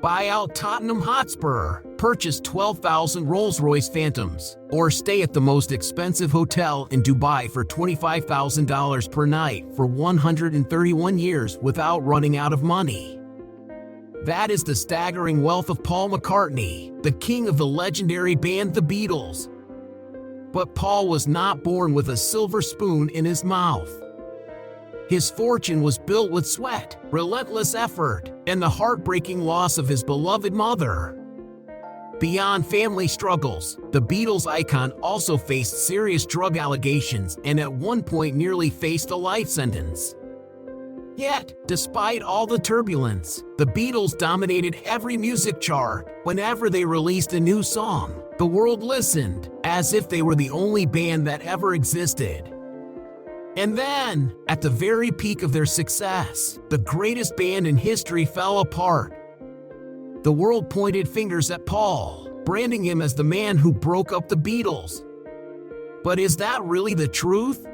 buy out Tottenham Hotspur, purchase 12,000 Rolls-Royce Phantoms, or stay at the most expensive hotel in Dubai for $25,000 per night for 131 years without running out of money. That is the staggering wealth of Paul McCartney, the king of the legendary band The Beatles. But Paul was not born with a silver spoon in his mouth. His fortune was built with sweat, relentless effort, and the heartbreaking loss of his beloved mother. Beyond family struggles, the Beatles icon also faced serious drug allegations and at one point nearly faced a life sentence. Yet, despite all the turbulence, the Beatles dominated every music chart. Whenever they released a new song, the world listened, as if they were the only band that ever existed. And then, at the very peak of their success, the greatest band in history fell apart. The world pointed fingers at Paul, branding him as the man who broke up the Beatles. But is that really the truth?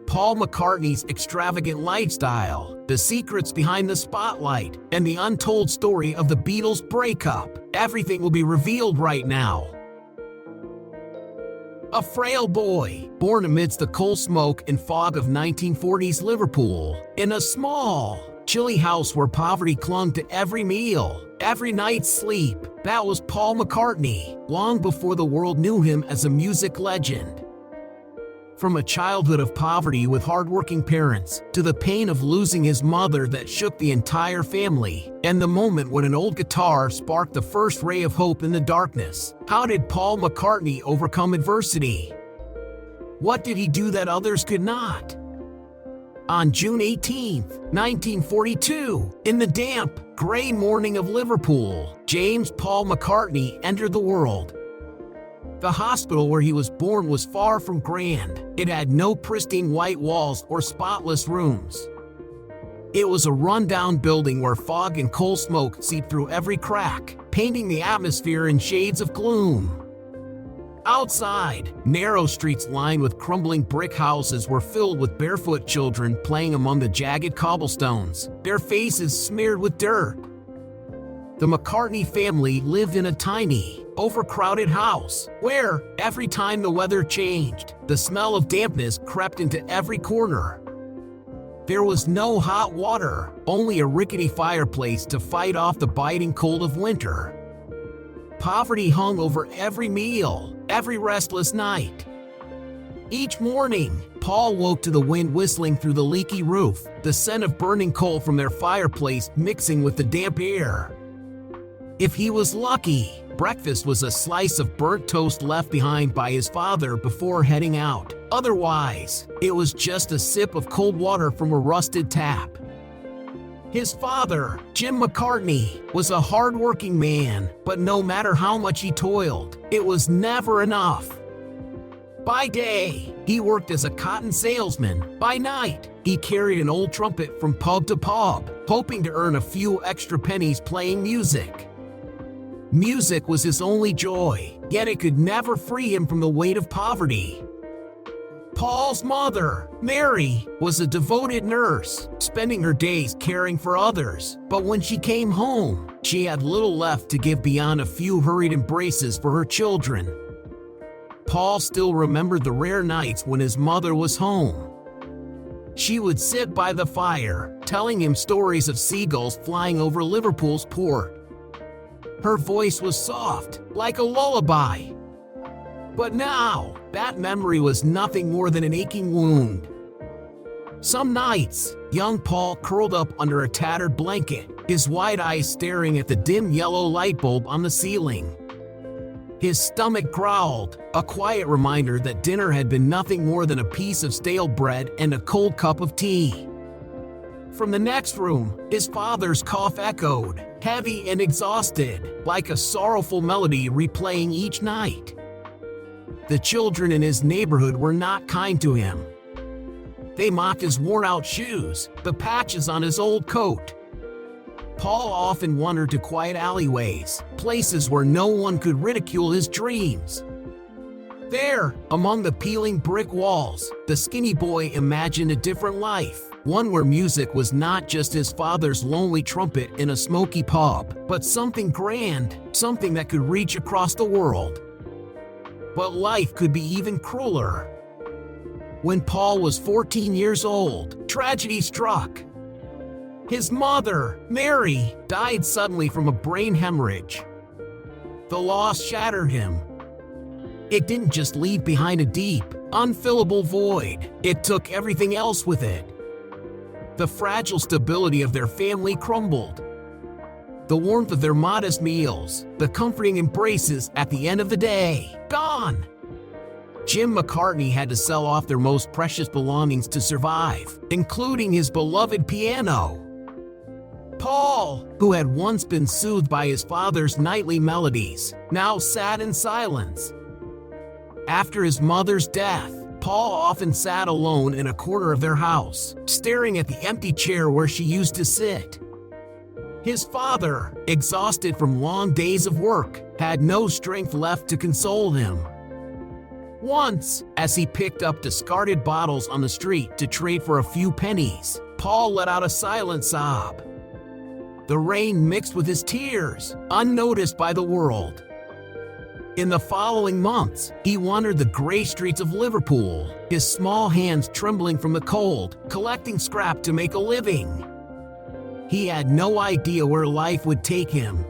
Paul McCartney's extravagant lifestyle, the secrets behind the spotlight, and the untold story of the Beatles' breakup, everything will be revealed right now. A frail boy, born amidst the coal smoke and fog of 1940s Liverpool, in a small, chilly house where poverty clung to every meal, every night's sleep, that was Paul McCartney, long before the world knew him as a music legend. From a childhood of poverty with hardworking parents, to the pain of losing his mother that shook the entire family, and the moment when an old guitar sparked the first ray of hope in the darkness, how did Paul McCartney overcome adversity? What did he do that others could not? On June 18, 1942, in the damp, gray morning of Liverpool, James Paul McCartney entered the world. The hospital where he was born was far from grand. It had no pristine white walls or spotless rooms. It was a run-down building where fog and coal smoke seeped through every crack, painting the atmosphere in shades of gloom. Outside, narrow streets lined with crumbling brick houses were filled with barefoot children playing among the jagged cobblestones, their faces smeared with dirt. The McCartney family lived in a tiny, overcrowded house, where, every time the weather changed, the smell of dampness crept into every corner. There was no hot water, only a rickety fireplace to fight off the biting cold of winter. Poverty hung over every meal, every restless night. Each morning, Paul woke to the wind whistling through the leaky roof, the scent of burning coal from their fireplace mixing with the damp air. If he was lucky, breakfast was a slice of burnt toast left behind by his father before heading out. Otherwise, it was just a sip of cold water from a rusted tap. His father, Jim McCartney, was a hard-working man, but no matter how much he toiled, it was never enough. By day, he worked as a cotton salesman. By night, he carried an old trumpet from pub to pub, hoping to earn a few extra pennies playing music. Music was his only joy, yet it could never free him from the weight of poverty. Paul's mother, Mary, was a devoted nurse, spending her days caring for others. But when she came home, she had little left to give beyond a few hurried embraces for her children. Paul still remembered the rare nights when his mother was home. She would sit by the fire, telling him stories of seagulls flying over Liverpool's port. Her voice was soft, like a lullaby. But now, that memory was nothing more than an aching wound. Some nights, young Paul curled up under a tattered blanket, his wide eyes staring at the dim yellow light bulb on the ceiling. His stomach growled, a quiet reminder that dinner had been nothing more than a piece of stale bread and a cold cup of tea. From the next room, his father's cough echoed, heavy and exhausted, like a sorrowful melody replaying each night. The children in his neighborhood were not kind to him. They mocked his worn-out shoes, the patches on his old coat. Paul often wandered to quiet alleyways, places where no one could ridicule his dreams. There, among the peeling brick walls, the skinny boy imagined a different life, One where music was not just his father's lonely trumpet in a smoky pub, but something grand, something that could reach across the world. But life could be even crueler. When Paul was 14 years old, tragedy struck. His mother, Mary, died suddenly from a brain hemorrhage. The loss shattered him. It didn't just leave behind a deep, unfillable void, it took everything else with it. The fragile stability of their family crumbled. The warmth of their modest meals, the comforting embraces at the end of the day, gone. Jim McCartney had to sell off their most precious belongings to survive, including his beloved piano. Paul, who had once been soothed by his father's nightly melodies, now sat in silence. After his mother's death, Paul often sat alone in a corner of their house, staring at the empty chair where she used to sit. His father, exhausted from long days of work, had no strength left to console him. Once, as he picked up discarded bottles on the street to trade for a few pennies, Paul let out a silent sob. The rain mixed with his tears, unnoticed by the world. In the following months, he wandered the gray streets of Liverpool, his small hands trembling from the cold, collecting scrap to make a living. He had no idea where life would take him.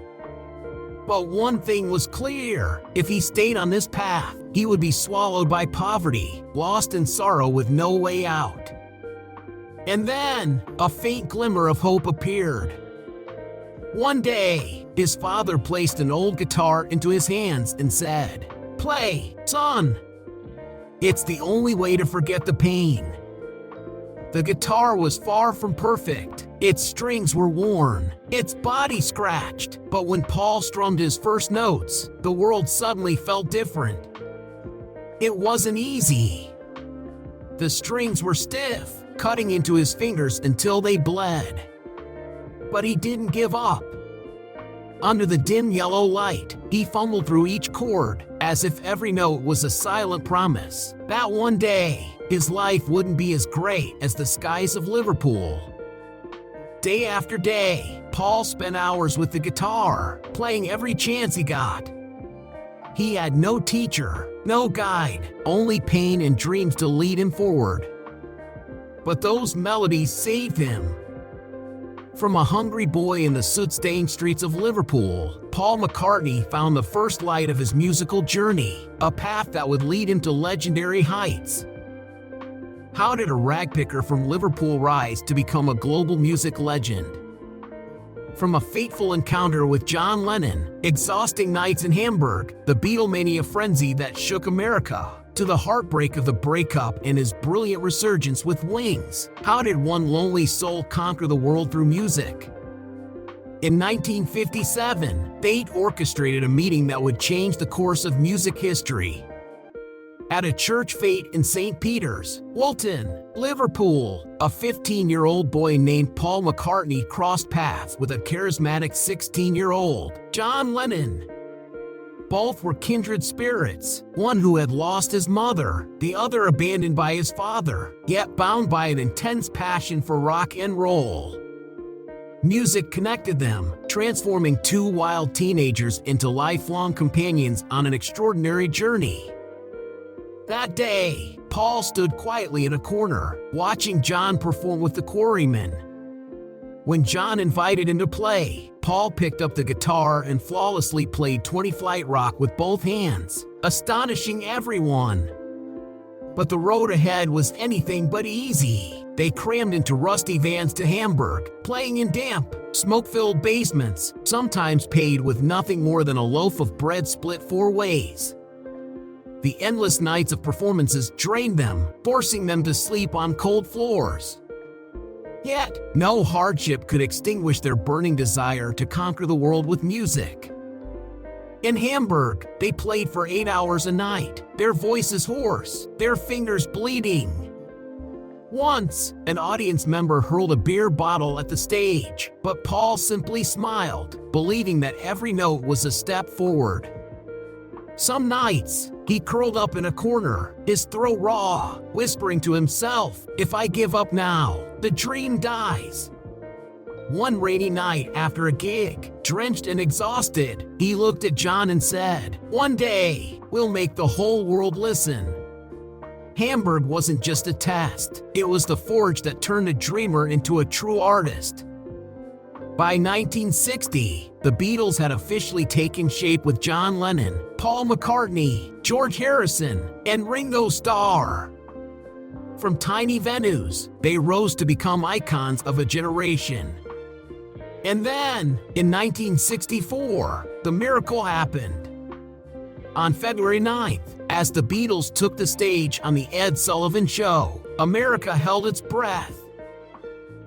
But one thing was clear: if he stayed on this path, he would be swallowed by poverty, lost in sorrow with no way out. And then, a faint glimmer of hope appeared. One day, his father placed an old guitar into his hands and said, "Play, son. It's the only way to forget the pain." The guitar was far from perfect. Its strings were worn, its body scratched, but when Paul strummed his first notes, the world suddenly felt different. It wasn't easy. The strings were stiff, cutting into his fingers until they bled. But he didn't give up. Under the dim yellow light, he fumbled through each chord, as if every note was a silent promise that one day, his life wouldn't be as great as the skies of Liverpool. Day after day, Paul spent hours with the guitar, playing every chance he got. He had no teacher, no guide, only pain and dreams to lead him forward. But those melodies saved him. From a hungry boy in the soot-stained streets of Liverpool, Paul McCartney found the first light of his musical journey, a path that would lead him to legendary heights. How did a ragpicker from Liverpool rise to become a global music legend? From a fateful encounter with John Lennon, exhausting nights in Hamburg, the Beatlemania frenzy that shook America, to the heartbreak of the breakup and his brilliant resurgence with Wings, how did one lonely soul conquer the world through music? In 1957, fate orchestrated a meeting that would change the course of music history. At a church fete in St. Peter's, Woolton, Liverpool, a 15-year-old boy named Paul McCartney crossed paths with a charismatic 16-year-old, John Lennon. Both were kindred spirits, one who had lost his mother, the other abandoned by his father, yet bound by an intense passion for rock and roll. Music connected them, transforming two wild teenagers into lifelong companions on an extraordinary journey. That day, Paul stood quietly in a corner, watching John perform with the Quarrymen. When John invited him to play, Paul picked up the guitar and flawlessly played 20 Flight Rock with both hands, astonishing everyone. But the road ahead was anything but easy. They crammed into rusty vans to Hamburg, playing in damp, smoke-filled basements, sometimes paid with nothing more than a loaf of bread split 4 ways. The endless nights of performances drained them, forcing them to sleep on cold floors. Yet, no hardship could extinguish their burning desire to conquer the world with music. In Hamburg, they played for 8 hours a night, their voices hoarse, their fingers bleeding. Once, an audience member hurled a beer bottle at the stage, but Paul simply smiled, believing that every note was a step forward. Some nights, he curled up in a corner, his throat raw, whispering to himself, "If I give up now, the dream dies. One rainy night after a gig, drenched and exhausted, he looked at John and said, "One day, we'll make the whole world listen." Hamburg wasn't just a test, it was the forge that turned a dreamer into a true artist. By 1960, the Beatles had officially taken shape with John Lennon, Paul McCartney, George Harrison, and Ringo Starr. From tiny venues, they rose to become icons of a generation. And then, in 1964, the miracle happened. On February 9th, as the Beatles took the stage on The Ed Sullivan Show, America held its breath.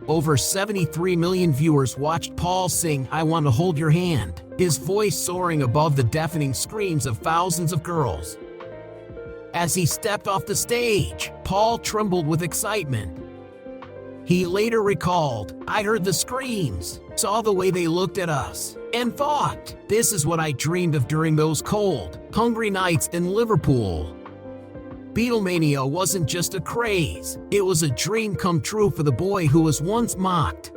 Over 73 million viewers watched Paul sing "I Want to Hold Your Hand," his voice soaring above the deafening screams of thousands of girls. As he stepped off the stage, Paul trembled with excitement. He later recalled, "I heard the screams, saw the way they looked at us, and thought, this is what I dreamed of during those cold, hungry nights in Liverpool." Beatlemania wasn't just a craze, it was a dream come true for the boy who was once mocked.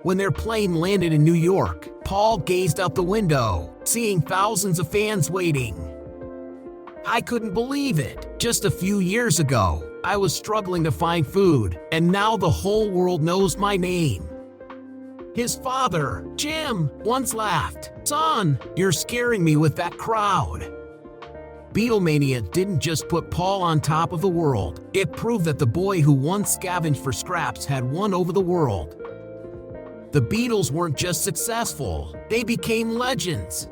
When their plane landed in New York, Paul gazed out the window, seeing thousands of fans waiting. "I couldn't believe it. Just a few years ago, I was struggling to find food, and now the whole world knows my name." His father, Jim, once laughed, "Son, you're scaring me with that crowd." Beatlemania didn't just put Paul on top of the world, it proved that the boy who once scavenged for scraps had won over the world. The Beatles weren't just successful, they became legends.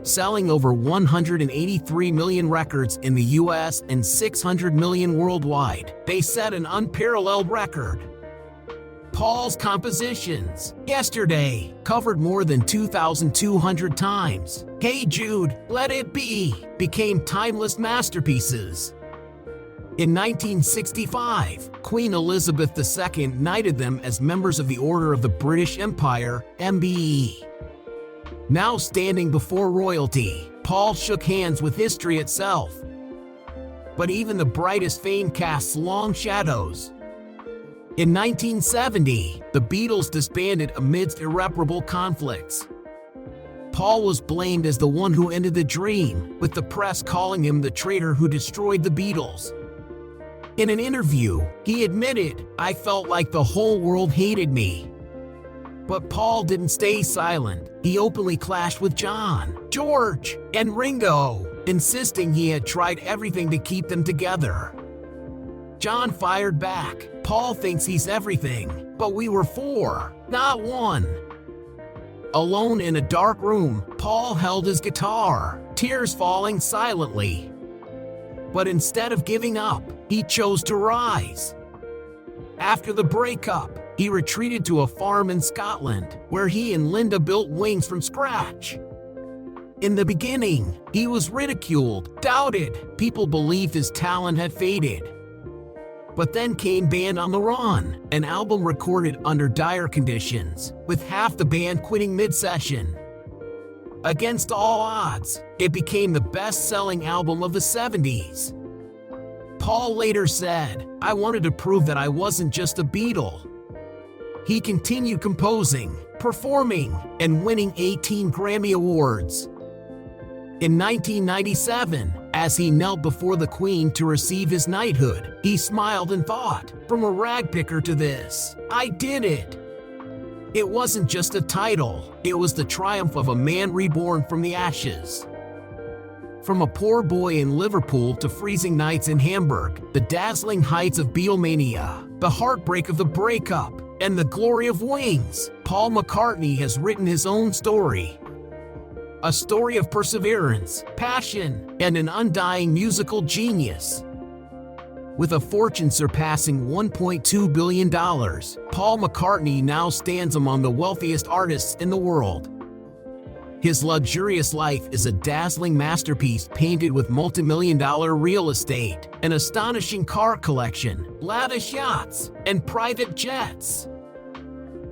Selling over 183 million records in the US and 600 million worldwide, they set an unparalleled record. Paul's compositions, "Yesterday," covered more than 2,200 times. "Hey Jude, Let It Be," became timeless masterpieces. In 1965, Queen Elizabeth II knighted them as members of the Order of the British Empire, MBE. Now standing before royalty, Paul shook hands with history itself. But even the brightest fame casts long shadows. In 1970, the Beatles disbanded amidst irreparable conflicts. Paul was blamed as the one who ended the dream, with the press calling him the traitor who destroyed the Beatles. In an interview, he admitted, "I felt like the whole world hated me." But Paul didn't stay silent. He openly clashed with John, George, and Ringo, insisting he had tried everything to keep them together. John fired back, "Paul thinks he's everything, but we were four, not one." Alone in a dark room, Paul held his guitar, tears falling silently. But instead of giving up, he chose to rise. After the breakup, he retreated to a farm in Scotland, where he and Linda built Wings from scratch. In the beginning, he was ridiculed, doubted, people believed his talent had faded. But then came Band on the Run, an album recorded under dire conditions, with half the band quitting mid-session. Against all odds, it became the best-selling album of the 70s. Paul later said, "I wanted to prove that I wasn't just a Beatle." He continued composing, performing, and winning 18 Grammy Awards. In 1997, as he knelt before the Queen to receive his knighthood, he smiled and thought, "From a ragpicker to this, I did it." It wasn't just a title, it was the triumph of a man reborn from the ashes. From a poor boy in Liverpool to freezing nights in Hamburg, the dazzling heights of Beatlemania, the heartbreak of the breakup, and the glory of Wings, Paul McCartney has written his own story. A story of perseverance, passion, and an undying musical genius. With a fortune surpassing $1.2 billion, Paul McCartney now stands among the wealthiest artists in the world. His luxurious life is a dazzling masterpiece painted with multi-million-dollar real estate, an astonishing car collection, lavish yachts, and private jets.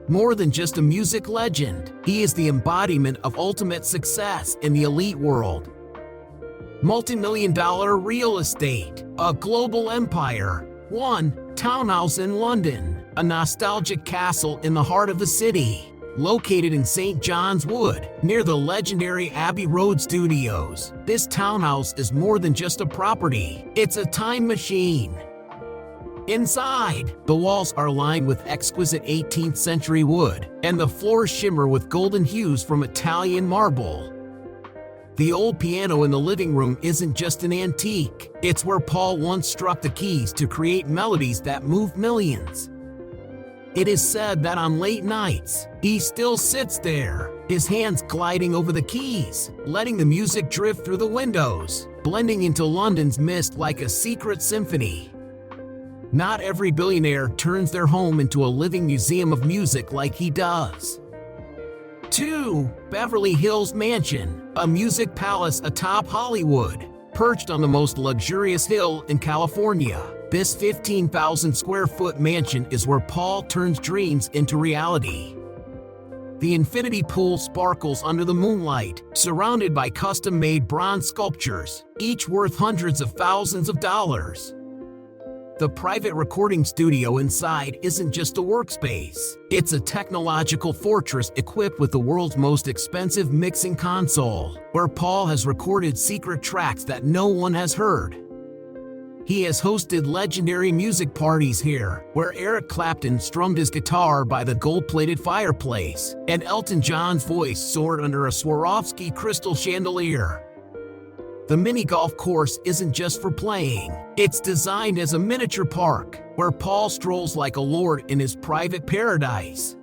More than just a music legend, he is the embodiment of ultimate success in the elite world. Multi-million-dollar real estate, a global empire, 1. Townhouse in London, a nostalgic castle in the heart of the city. Located in St. John's Wood, near the legendary Abbey Road Studios, this townhouse is more than just a property, it's a time machine. Inside, the walls are lined with exquisite 18th century wood, and the floors shimmer with golden hues from Italian marble. The old piano in the living room isn't just an antique, it's where Paul once struck the keys to create melodies that move millions. It is said that on late nights, he still sits there, his hands gliding over the keys, letting the music drift through the windows, blending into London's mist like a secret symphony. Not every billionaire turns their home into a living museum of music like he does. 2. Beverly Hills Mansion, a music palace atop Hollywood. Perched on the most luxurious hill in California, this 15,000 square foot mansion is where Paul turns dreams into reality. The infinity pool sparkles under the moonlight, surrounded by custom-made bronze sculptures, each worth hundreds of thousands of dollars. The private recording studio inside isn't just a workspace, it's a technological fortress equipped with the world's most expensive mixing console, where Paul has recorded secret tracks that no one has heard. He has hosted legendary music parties here, where Eric Clapton strummed his guitar by the gold-plated fireplace, and Elton John's voice soared under a Swarovski crystal chandelier. The mini golf course isn't just for playing, it's designed as a miniature park, where Paul strolls like a lord in his private paradise.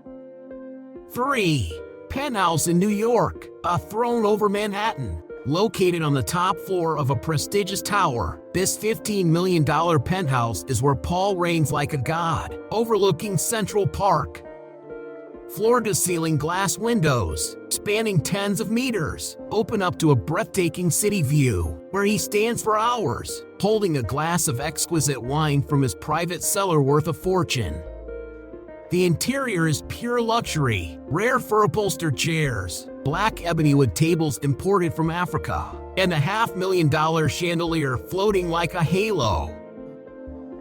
3. Penthouse in New York, a throne over Manhattan. Located on the top floor of a prestigious tower, this $15 million penthouse is where Paul reigns like a god, overlooking Central Park. Floor-to-ceiling glass windows, spanning tens of meters, open up to a breathtaking city view, where he stands for hours, holding a glass of exquisite wine from his private cellar worth a fortune. The interior is pure luxury, rare fur-upholstered chairs, black ebony wood tables imported from Africa, and a $500,000 chandelier floating like a halo.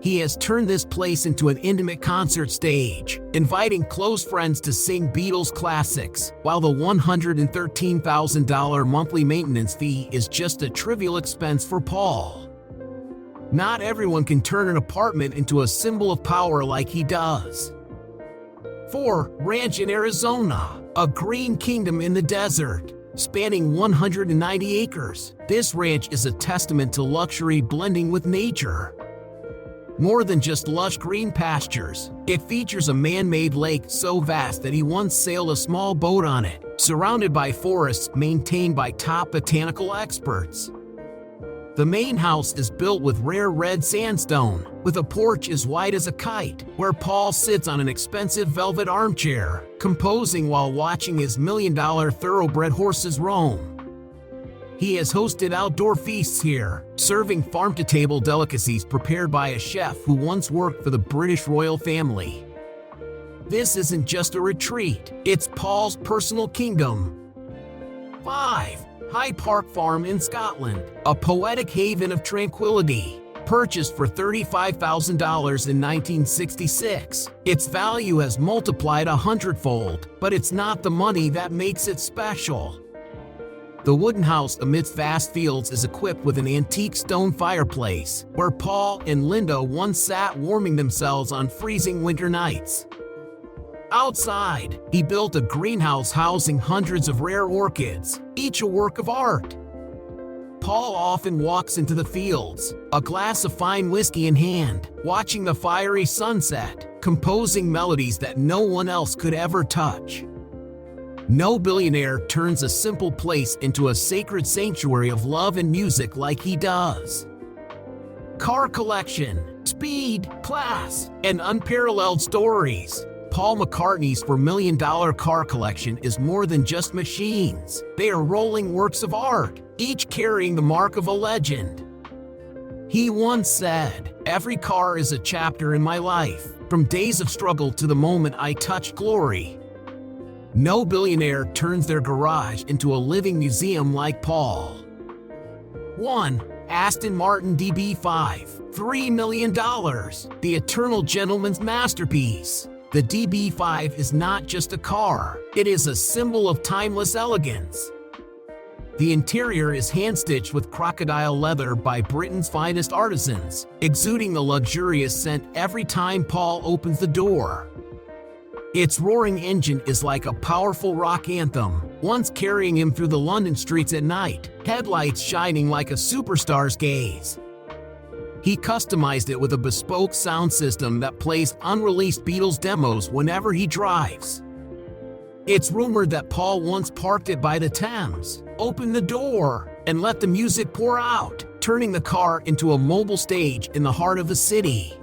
He has turned this place into an intimate concert stage, inviting close friends to sing Beatles classics, while the $113,000 monthly maintenance fee is just a trivial expense for Paul. Not everyone can turn an apartment into a symbol of power like he does. 4. Ranch in Arizona, a green kingdom in the desert. Spanning 190 acres, this ranch is a testament to luxury blending with nature. More than just lush green pastures, it features a man-made lake so vast that he once sailed a small boat on it, surrounded by forests maintained by top botanical experts. The main house is built with rare red sandstone, with a porch as wide as a kite, where Paul sits on an expensive velvet armchair, composing while watching his million-dollar thoroughbred horses roam. He has hosted outdoor feasts here, serving farm-to-table delicacies prepared by a chef who once worked for the British royal family. This isn't just a retreat, it's Paul's personal kingdom. 5. High Park Farm in Scotland, a poetic haven of tranquility. Purchased for $35,000 in 1966, its value has multiplied 100-fold, but it's not the money that makes it special. The wooden house amidst vast fields is equipped with an antique stone fireplace, where Paul and Linda once sat warming themselves on freezing winter nights. Outside, he built a greenhouse housing hundreds of rare orchids, each a work of art. Paul often walks into the fields, a glass of fine whiskey in hand, watching the fiery sunset, composing melodies that no one else could ever touch. No billionaire turns a simple place into a sacred sanctuary of love and music like he does. Car collection, speed, class, and unparalleled stories. Paul McCartney's $4 million car collection is more than just machines. They are rolling works of art, each carrying the mark of a legend. He once said, "Every car is a chapter in my life, from days of struggle to the moment I touched glory." No billionaire turns their garage into a living museum like Paul. 1. Aston Martin DB5, $3 million, the eternal gentleman's masterpiece. The DB5 is not just a car, it is a symbol of timeless elegance. The interior is hand-stitched with crocodile leather by Britain's finest artisans, exuding the luxurious scent every time Paul opens the door. Its roaring engine is like a powerful rock anthem, once carrying him through the London streets at night, headlights shining like a superstar's gaze. He customized it with a bespoke sound system that plays unreleased Beatles demos whenever he drives. It's rumored that Paul once parked it by the Thames, opened the door, and let the music pour out, turning the car into a mobile stage in the heart of the city.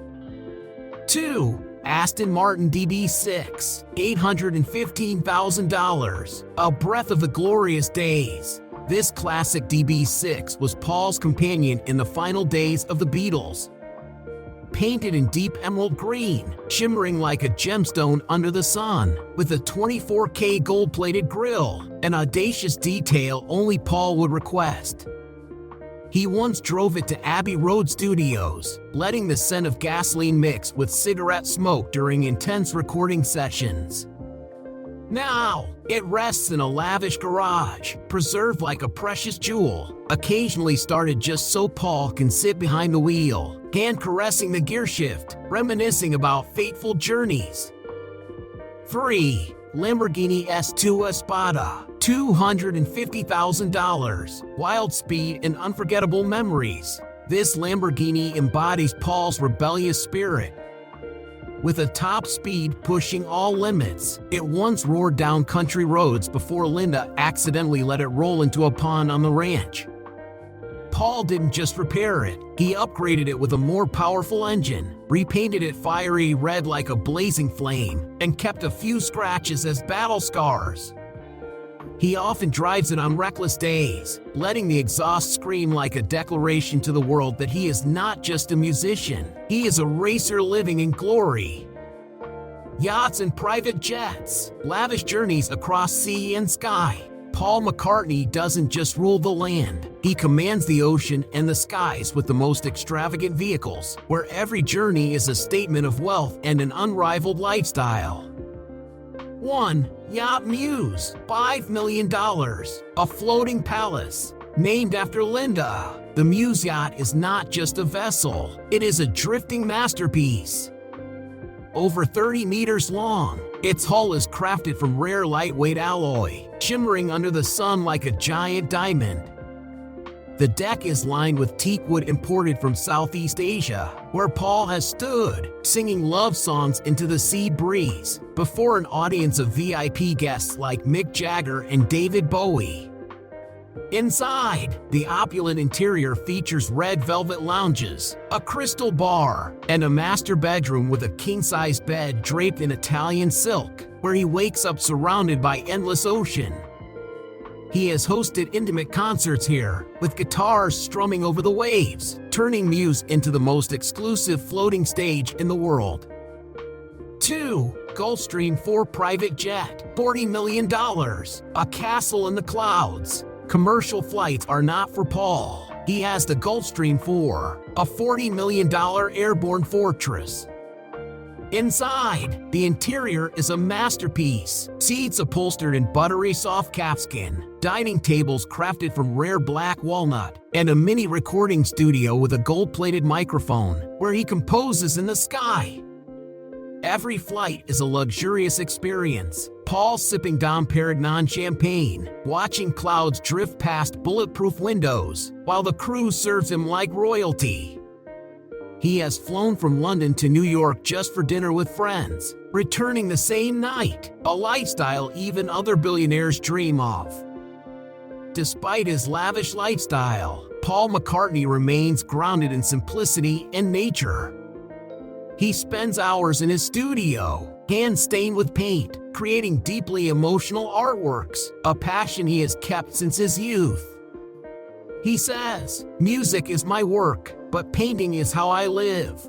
2. Aston Martin DB6, $815,000, a breath of the glorious days. This classic DB6 was Paul's companion in the final days of the Beatles. Painted in deep emerald green, shimmering like a gemstone under the sun, with a 24K gold-plated grille, an audacious detail only Paul would request. He once drove it to Abbey Road Studios, letting the scent of gasoline mix with cigarette smoke during intense recording sessions. Now, it rests in a lavish garage, preserved like a precious jewel, occasionally started just so Paul can sit behind the wheel, hand caressing the gearshift, reminiscing about fateful journeys. 3. Lamborghini S2 Espada, $250,000, wild speed and unforgettable memories. This Lamborghini embodies Paul's rebellious spirit. With a top speed pushing all limits, it once roared down country roads before Linda accidentally let it roll into a pond on the ranch. Paul didn't just repair it, he upgraded it with a more powerful engine, repainted it fiery red like a blazing flame, and kept a few scratches as battle scars. He often drives it on reckless days, letting the exhaust scream like a declaration to the world that he is not just a musician, he is a racer living in glory. Yachts and private jets, lavish journeys across sea and sky. Paul McCartney doesn't just rule the land, he commands the ocean and the skies with the most extravagant vehicles, where every journey is a statement of wealth and an unrivaled lifestyle. 1. Yacht Muse, $5 million, a floating palace. Named after Linda, the Muse yacht is not just a vessel, it is a drifting masterpiece. Over 30 meters long, its hull is crafted from rare lightweight alloy, shimmering under the sun like a giant diamond. The deck is lined with teak wood imported from Southeast Asia, where Paul has stood, singing love songs into the sea breeze, before an audience of VIP guests like Mick Jagger and David Bowie. Inside, the opulent interior features red velvet lounges, a crystal bar, and a master bedroom with a king-size bed draped in Italian silk, where he wakes up surrounded by endless ocean. He has hosted intimate concerts here, with guitars strumming over the waves, turning Muse into the most exclusive floating stage in the world. 2. Gulfstream 4 private jet, $40 million, a castle in the clouds. Commercial flights are not for Paul. He has the Gulfstream 4, a $40 million airborne fortress. Inside, the interior is a masterpiece. Seats upholstered in buttery soft calfskin, dining tables crafted from rare black walnut, and a mini recording studio with a gold-plated microphone, where he composes in the sky. Every flight is a luxurious experience. Paul sipping Dom Perignon champagne, watching clouds drift past bulletproof windows, while the crew serves him like royalty. He has flown from London to New York just for dinner with friends, returning the same night, a lifestyle even other billionaires dream of. Despite his lavish lifestyle, Paul McCartney remains grounded in simplicity and nature. He spends hours in his studio, hands stained with paint, creating deeply emotional artworks, a passion he has kept since his youth. He says, "Music is my work, but painting is how I live."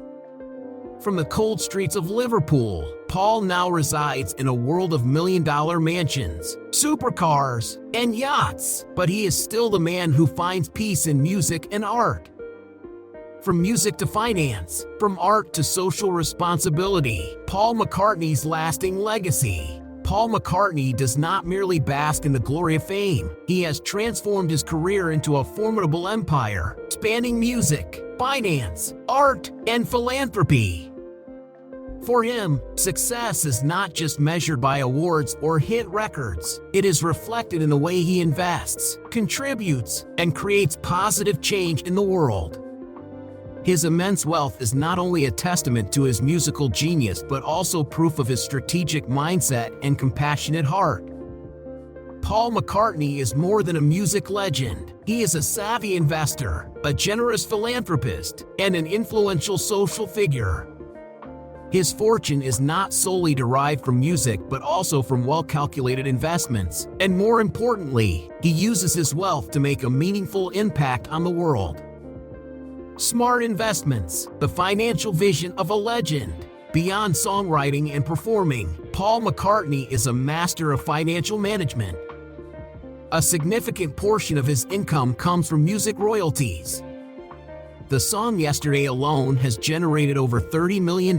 From the cold streets of Liverpool Paul now resides in a world of million-dollar mansions, supercars, and yachts, but he is still the man who finds peace in music and art. From music to finance, from art to social responsibility, Paul McCartney's lasting legacy. Paul McCartney does not merely bask in the glory of fame. He has transformed his career into a formidable empire, spanning music, finance, art, and philanthropy. For him, success is not just measured by awards or hit records. It is reflected in the way he invests, contributes, and creates positive change in the world. His immense wealth is not only a testament to his musical genius but also proof of his strategic mindset and compassionate heart. Paul McCartney is more than a music legend. He is a savvy investor, a generous philanthropist, and an influential social figure. His fortune is not solely derived from music but also from well-calculated investments, and more importantly, he uses his wealth to make a meaningful impact on the world. Smart investments, the financial vision of a legend. Beyond songwriting and performing, Paul McCartney is a master of financial management. A significant portion of his income comes from music royalties. The song Yesterday alone has generated over $30 million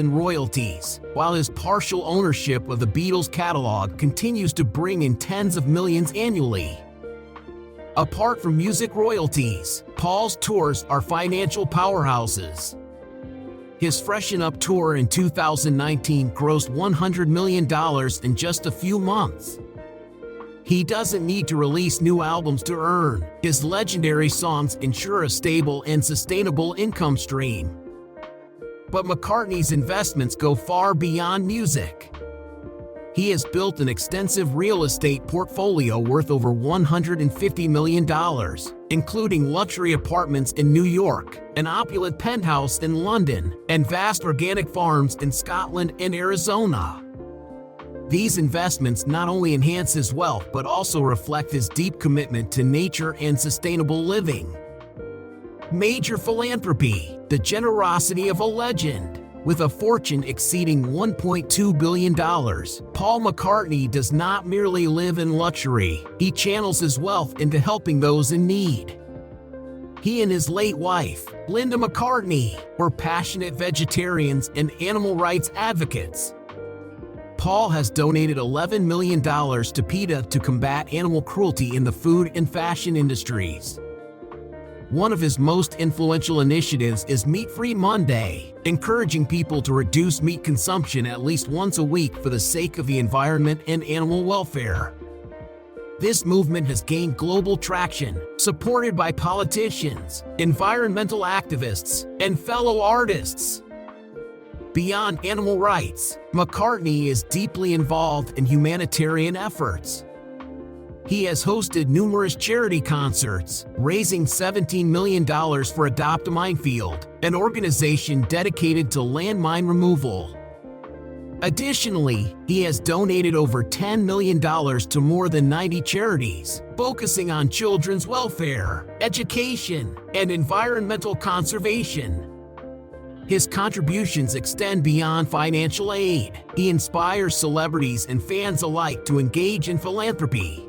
in royalties, while his partial ownership of the Beatles' catalog continues to bring in tens of millions annually. Apart from music royalties, Paul's tours are financial powerhouses. His Freshen Up tour in 2019 grossed $100 million in just a few months. He doesn't need to release new albums to earn. His legendary songs ensure a stable and sustainable income stream. But McCartney's investments go far beyond music. He has built an extensive real estate portfolio worth over $150 million, including luxury apartments in New York, an opulent penthouse in London, and vast organic farms in Scotland and Arizona. These investments not only enhance his wealth but also reflect his deep commitment to nature and sustainable living. Major philanthropy, the generosity of a legend. With a fortune exceeding $1.2 billion, Paul McCartney does not merely live in luxury, he channels his wealth into helping those in need. He and his late wife, Linda McCartney, were passionate vegetarians and animal rights advocates. Paul has donated $11 million to PETA to combat animal cruelty in the food and fashion industries. One of his most influential initiatives is Meat-Free Monday, encouraging people to reduce meat consumption at least once a week for the sake of the environment and animal welfare. This movement has gained global traction, supported by politicians, environmental activists, and fellow artists. Beyond animal rights, McCartney is deeply involved in humanitarian efforts. He has hosted numerous charity concerts, raising $17 million for Adopt a Minefield, an organization dedicated to landmine removal. Additionally, he has donated over $10 million to more than 90 charities, focusing on children's welfare, education, and environmental conservation. His contributions extend beyond financial aid. He inspires celebrities and fans alike to engage in philanthropy.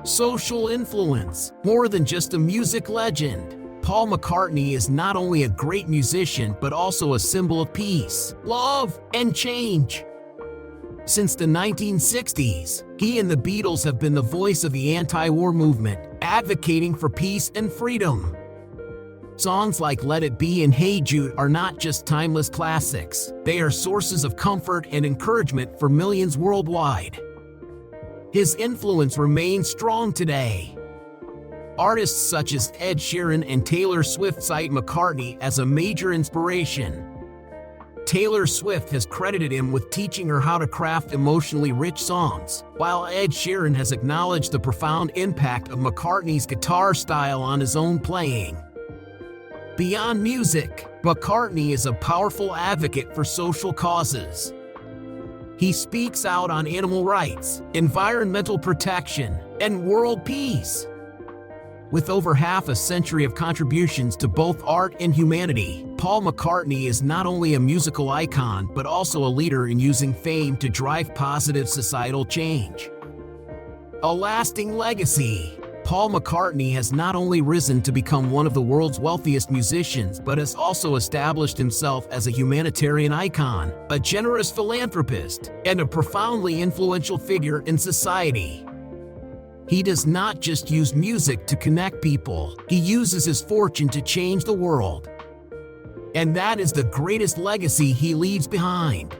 Social influence. More than just a music legend, Paul McCartney is not only a great musician but also a symbol of peace, love, and change. Since the 1960s, he and the Beatles have been the voice of the anti-war movement, advocating for peace and freedom. Songs like Let It Be and Hey Jude are not just timeless classics, they are sources of comfort and encouragement for millions worldwide. His influence remains strong today. Artists such as Ed Sheeran and Taylor Swift cite McCartney as a major inspiration. Taylor Swift has credited him with teaching her how to craft emotionally rich songs, while Ed Sheeran has acknowledged the profound impact of McCartney's guitar style on his own playing. Beyond music, McCartney is a powerful advocate for social causes. He speaks out on animal rights, environmental protection, and world peace. With over half a century of contributions to both art and humanity, Paul McCartney is not only a musical icon but also a leader in using fame to drive positive societal change. A lasting legacy. Paul McCartney has not only risen to become one of the world's wealthiest musicians but has also established himself as a humanitarian icon, a generous philanthropist, and a profoundly influential figure in society. He does not just use music to connect people, he uses his fortune to change the world. And that is the greatest legacy he leaves behind.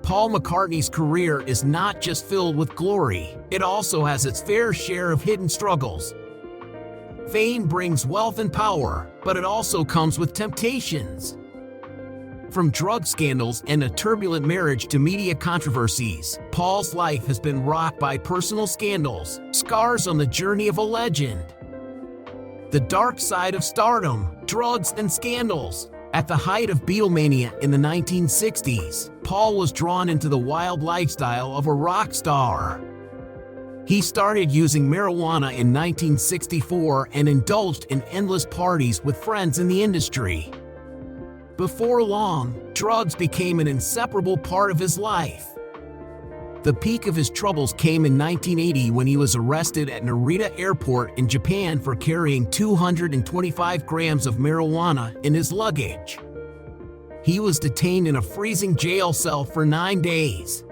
Paul McCartney's career is not just filled with glory, it also has its fair share of hidden struggles. Fame brings wealth and power, but it also comes with temptations. From drug scandals and a turbulent marriage to media controversies, Paul's life has been rocked by personal scandals, scars on the journey of a legend. The dark side of stardom, drugs and scandals. At the height of Beatlemania in the 1960s, Paul was drawn into the wild lifestyle of a rock star. He started using marijuana in 1964 and indulged in endless parties with friends in the industry. Before long, drugs became an inseparable part of his life. The peak of his troubles came in 1980 when he was arrested at Narita Airport in Japan for carrying 225 grams of marijuana in his luggage. He was detained in a freezing jail cell for 9 days.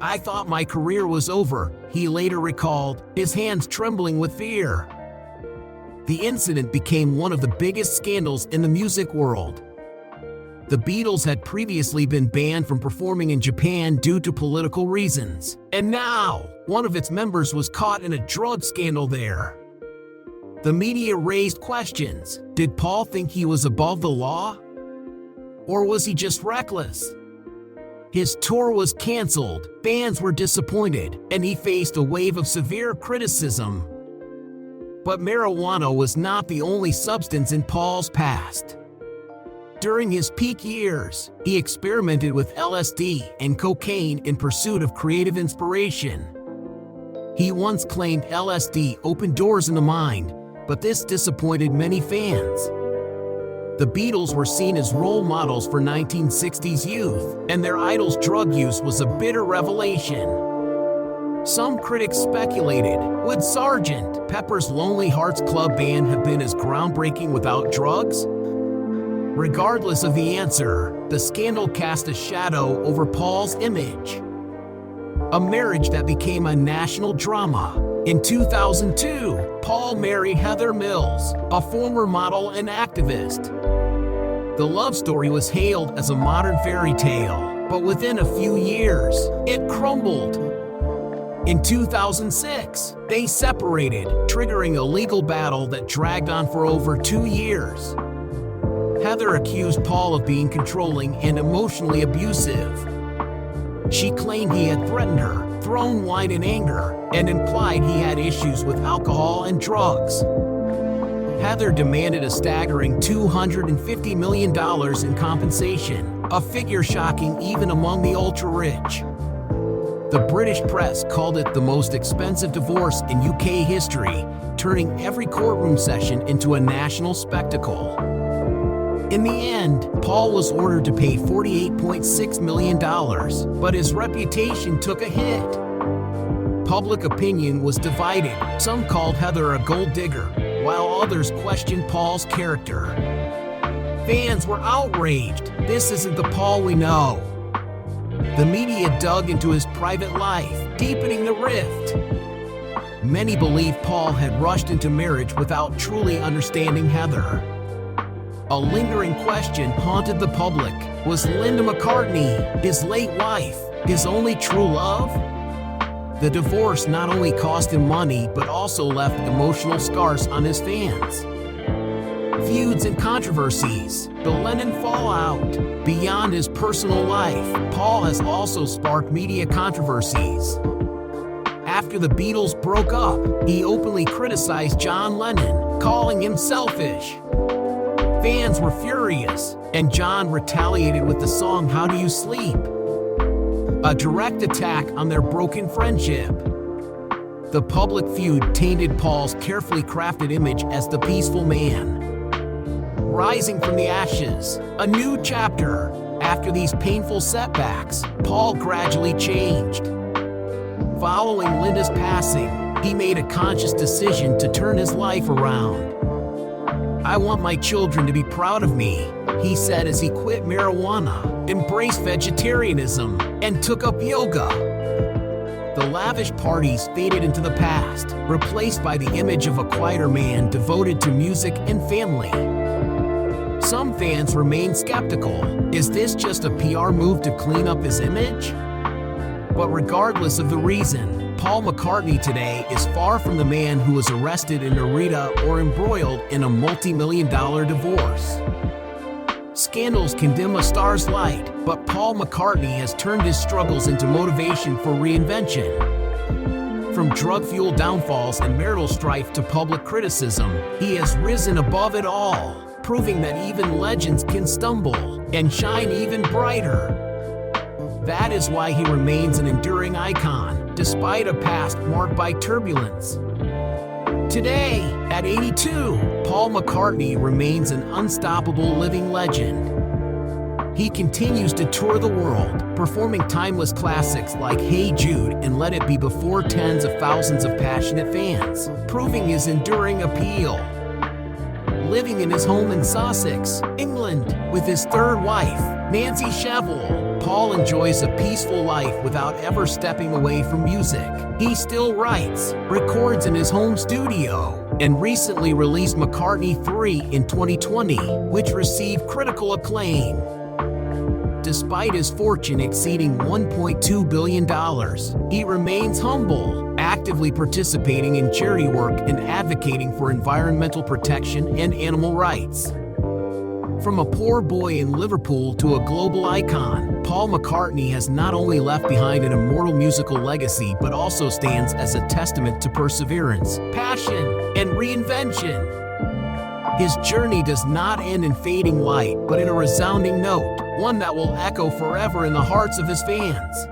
"I thought my career was over," he later recalled, his hands trembling with fear. The incident became one of the biggest scandals in the music world. The Beatles had previously been banned from performing in Japan due to political reasons, and now, one of its members was caught in a drug scandal there. The media raised questions. Did Paul think he was above the law? Or was he just reckless? His tour was canceled, fans were disappointed, and he faced a wave of severe criticism. But marijuana was not the only substance in Paul's past. During his peak years, he experimented with LSD and cocaine in pursuit of creative inspiration. He once claimed LSD opened doors in the mind, but this disappointed many fans. The Beatles were seen as role models for 1960s youth, and their idol's drug use was a bitter revelation. Some critics speculated, would Sgt. Pepper's Lonely Hearts Club Band have been as groundbreaking without drugs? Regardless of the answer, the scandal cast a shadow over Paul's image. A marriage that became a national drama. In 2002, Paul married Heather Mills, a former model and activist. The love story was hailed as a modern fairy tale, but within a few years, it crumbled. In 2006, they separated, triggering a legal battle that dragged on for over 2 years. Heather accused Paul of being controlling and emotionally abusive. She claimed he had threatened her, thrown wine in anger, and implied he had issues with alcohol and drugs. Heather demanded a staggering $250 million in compensation, a figure shocking even among the ultra-rich. The British press called it the most expensive divorce in UK history, turning every courtroom session into a national spectacle. In the end, Paul was ordered to pay $48.6 million, but his reputation took a hit. Public opinion was divided. Some called Heather a gold digger, while others questioned Paul's character. Fans were outraged. This isn't the Paul we know. The media dug into his private life, deepening the rift. Many believe Paul had rushed into marriage without truly understanding Heather. A lingering question haunted the public. Was Linda McCartney, his late wife, his only true love? The divorce not only cost him money but also left emotional scars on his fans. Feuds and controversies, the Lennon fallout. Beyond his personal life, Paul has also sparked media controversies. After the Beatles broke up, he openly criticized John Lennon, calling him selfish. Fans were furious, and John retaliated with the song How Do You Sleep? A direct attack on their broken friendship. The public feud tainted Paul's carefully crafted image as the peaceful man. Rising from the ashes, a new chapter. After these painful setbacks, Paul gradually changed. Following Linda's passing, he made a conscious decision to turn his life around. "I want my children to be proud of me," he said as he quit marijuana, embraced vegetarianism, and took up yoga. The lavish parties faded into the past, replaced by the image of a quieter man devoted to music and family. Some fans remain skeptical. Is this just a PR move to clean up his image? But regardless of the reason, Paul McCartney today is far from the man who was arrested in Narita or embroiled in a multi-million-dollar divorce. Scandals can dim a star's light, but Paul McCartney has turned his struggles into motivation for reinvention. From drug-fueled downfalls and marital strife to public criticism, he has risen above it all, proving that even legends can stumble and shine even brighter. That is why he remains an enduring icon, despite a past marked by turbulence. Today, at 82, Paul McCartney remains an unstoppable living legend. He continues to tour the world, performing timeless classics like Hey Jude and Let It Be before tens of thousands of passionate fans, proving his enduring appeal. Living in his home in Sussex, England, with his third wife, Nancy Shevell, Paul enjoys a peaceful life without ever stepping away from music. He still writes, records in his home studio, and recently released McCartney 3 in 2020, which received critical acclaim. Despite his fortune exceeding $1.2 billion, he remains humble, actively participating in charity work and advocating for environmental protection and animal rights. From a poor boy in Liverpool to a global icon, Paul McCartney has not only left behind an immortal musical legacy but also stands as a testament to perseverance, passion, and reinvention. His journey does not end in fading light but in a resounding note, one that will echo forever in the hearts of his fans.